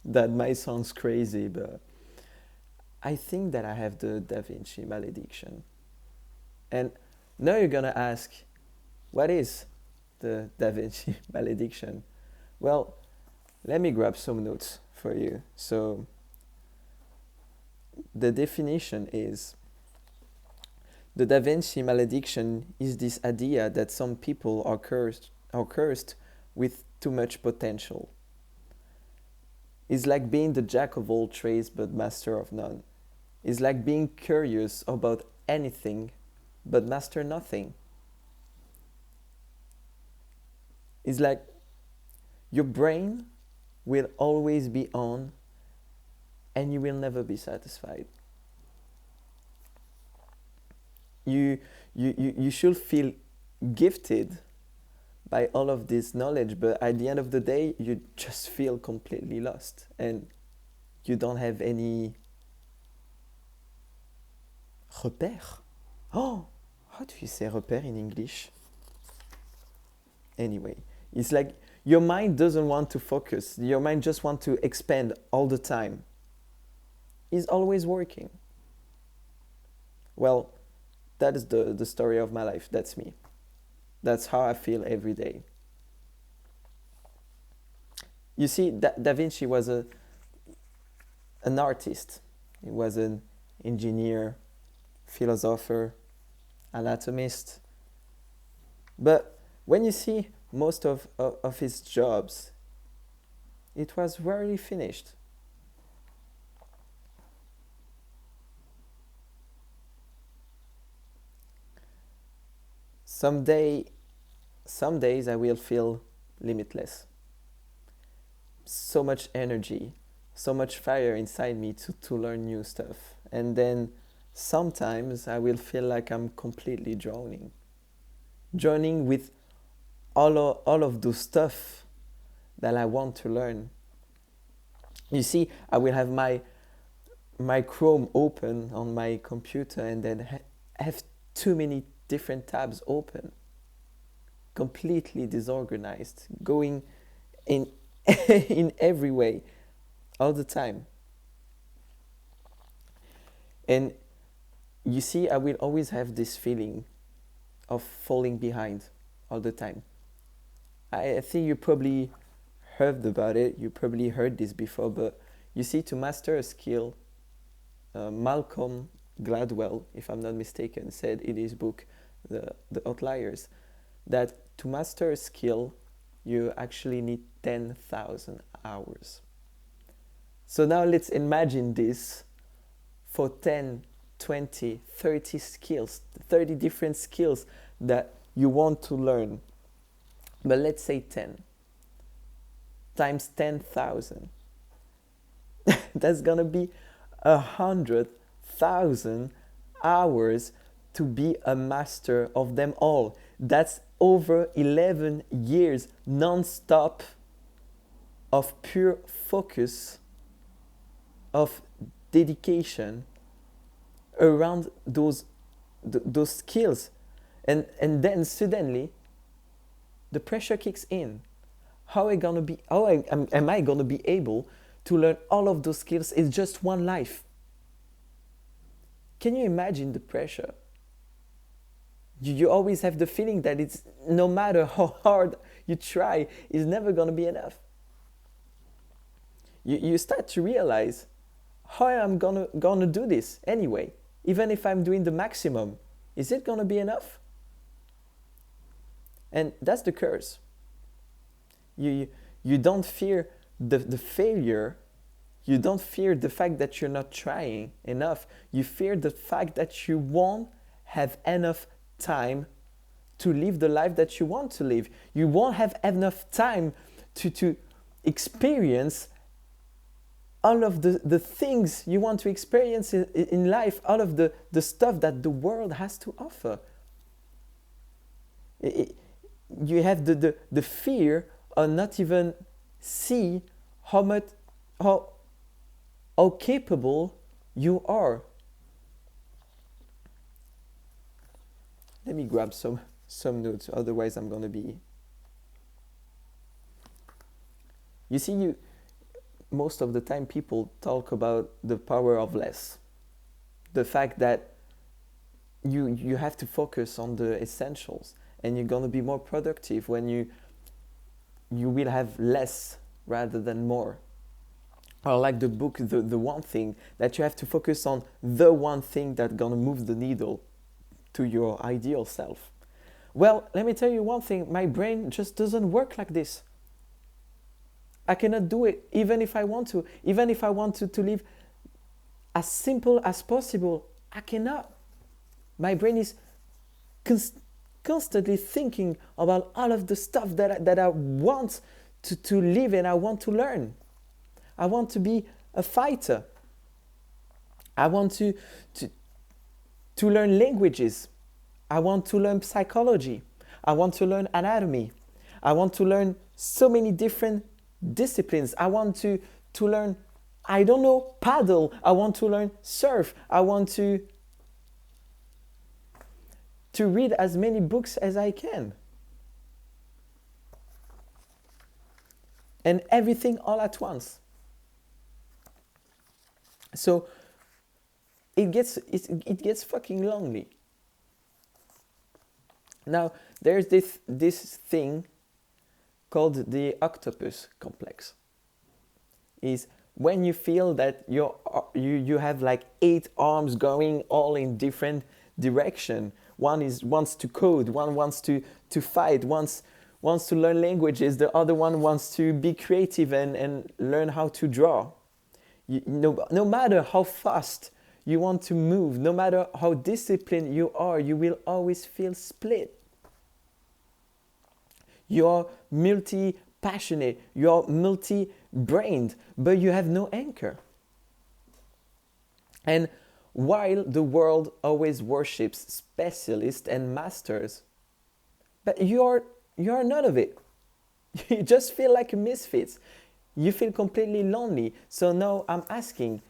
That might sound crazy, but I think that I have the Da Vinci malediction. And now you're gonna ask, what is the Da Vinci malediction? Well, let me grab some notes for you. So, the definition is the Da Vinci malediction is this idea that some people are cursed with too much potential. It's like being the jack of all trades but master of none. It's like being curious about anything but master nothing. It's like your brain will always be on and you will never be satisfied. You should feel gifted by all of this knowledge, but at the end of the day, you just feel completely lost and you don't have any repère. Oh, how do you say repère in English? Anyway, it's like your mind doesn't want to focus. Your mind just wants to expand all the time. It's always working. Well, that is the story of my life. That's me. That's how I feel every day. You see, Da Vinci was an artist. He was an engineer, philosopher, anatomist. But when you see most of his jobs, it was rarely finished. Someday, some days I will feel limitless. So much energy, so much fire inside me to learn new stuff. And then sometimes I will feel like I'm completely drowning with all of those stuff that I want to learn. You see, I will have my Chrome open on my computer and then have too many different tabs open, completely disorganized, going in in every way, all the time. And you see, I will always have this feeling of falling behind all the time. I think you probably heard about it, you probably heard this before, but you see, to master a skill, Malcolm Gladwell, if I'm not mistaken, said in his book, The Outliers, that to master a skill, you actually need 10,000 hours. So now let's imagine this for 10, 20, 30 skills, 30 different skills that you want to learn. But let's say 10 times 10,000. That's gonna be 100,000 hours to be a master of them all. That's over 11 years non-stop of pure focus, of dedication around those skills. And then suddenly the pressure kicks in. Am I gonna be able to learn all of those skills in just one life? Can you imagine the pressure? You always have the feeling that it's, no matter how hard you try, it's never gonna be enough. You start to realize, how am I gonna do this anyway? Even if I'm doing the maximum, is it gonna be enough? And that's the curse. You don't fear the failure. You don't fear the fact that you're not trying enough. You fear the fact that you won't have enough time to live the life that you want to live. You won't have enough time to experience all of the things you want to experience in life, all of the stuff that the world has to offer. You have the fear of not even see how capable you are. Let me grab some notes, otherwise I'm gonna be. You see, most of the time people talk about the power of less, the fact that you have to focus on the essentials, and you're going to be more productive when you will have less rather than more. Or like the book, the one thing, that you have to focus on the one thing that's going to move the needle to your ideal self. Well, let me tell you one thing, my brain just doesn't work like this. I cannot do it even if I want to. Even if I want to live as simple as possible, I cannot. My brain is constantly thinking about all of the stuff that I want to live and I want to learn. I want to be a fighter. I want to learn languages. I want to learn psychology. I want to learn anatomy. I want to learn so many different disciplines. I want to learn, I don't know, paddle. I want to learn surf. I want to read as many books as I can. And everything all at once. So it gets fucking lonely. Now there's this thing called the octopus complex. Is when you feel that you have like 8 arms going all in different direction. One wants to code, one wants to fight, wants to learn languages, the other one wants to be creative and learn how to draw. No matter how fast you want to move, no matter how disciplined you are, you will always feel split. You're multi-passionate, you're multi-brained, but you have no anchor. And while the world always worships specialists and masters, but you're none of it. You just feel like a misfit. You feel completely lonely. So now I'm asking,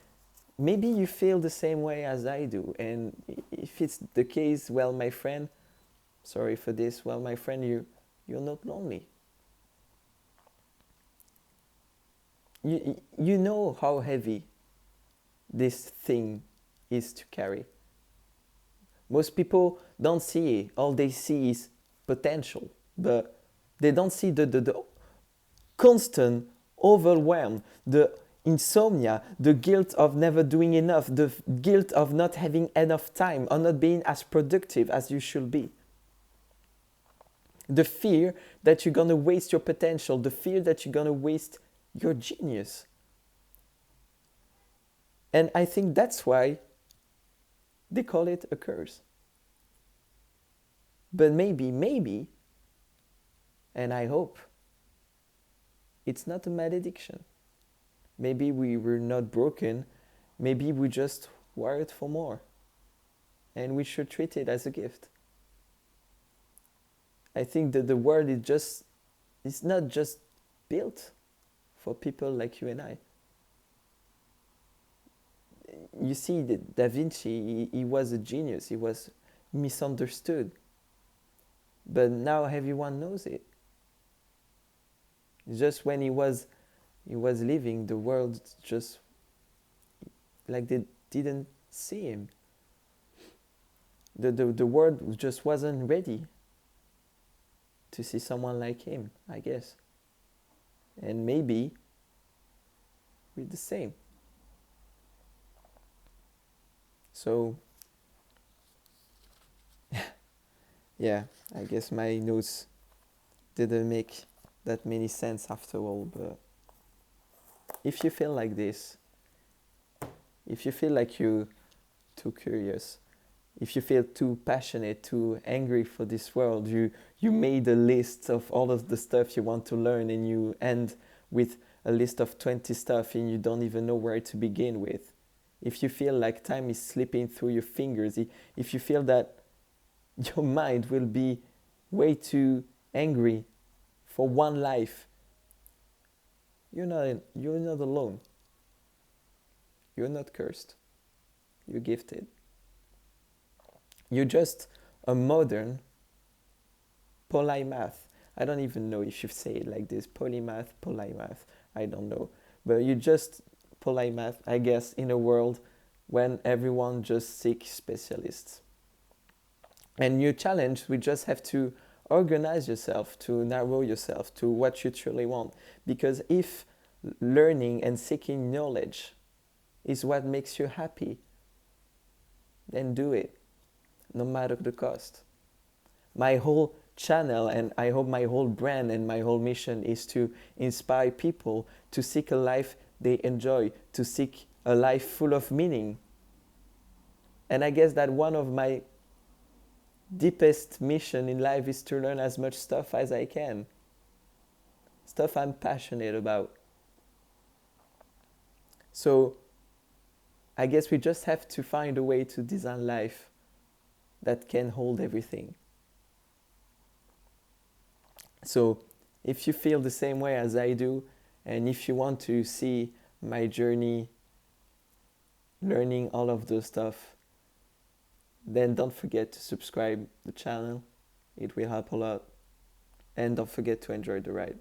maybe you feel the same way as I do. And if it's the case, well, my friend, sorry for this, well, my friend, you're not lonely. You know how heavy this thing is to carry. Most people don't see it. All they see is potential. But they don't see the constant overwhelm, the insomnia, the guilt of never doing enough, the guilt of not having enough time or not being as productive as you should be. The fear that you're going to waste your potential, the fear that you're going to waste your genius. And I think that's why they call it a curse. But maybe, and I hope, it's not a malediction. Maybe we were not broken. Maybe we just wired for more. And we should treat it as a gift. I think that the world is not just built for people like you and I. You see, Da Vinci, he was a genius. He was misunderstood. But now everyone knows it. Just when he was living, the world just, like they didn't see him. The world just wasn't ready to see someone like him, I guess. And maybe we're the same. So, yeah, I guess my notes didn't make that many sense after all, but if you feel like this, if you feel like you're too curious, if you feel too passionate, too angry for this world, you made a list of all of the stuff you want to learn and you end with a list of 20 stuff and you don't even know where to begin with. If you feel like time is slipping through your fingers, if you feel that your mind will be way too angry for one life, you're not alone. You're not cursed. You're gifted. You're just a modern polymath. I don't even know if you say it like this, polymath, I don't know. But you just polite math, I guess, in a world when everyone just seeks specialists. And your challenge, we just have to organize yourself, to narrow yourself to what you truly want. Because if learning and seeking knowledge is what makes you happy, then do it, no matter the cost. My whole channel, and I hope my whole brand and my whole mission is to inspire people to seek a life they enjoy, to seek a life full of meaning. And I guess that one of my deepest mission in life is to learn as much stuff as I can. Stuff I'm passionate about. So I guess we just have to find a way to design life that can hold everything. So if you feel the same way as I do, and if you want to see my journey learning all of those stuff, then don't forget to subscribe the channel. It will help a lot. And don't forget to enjoy the ride.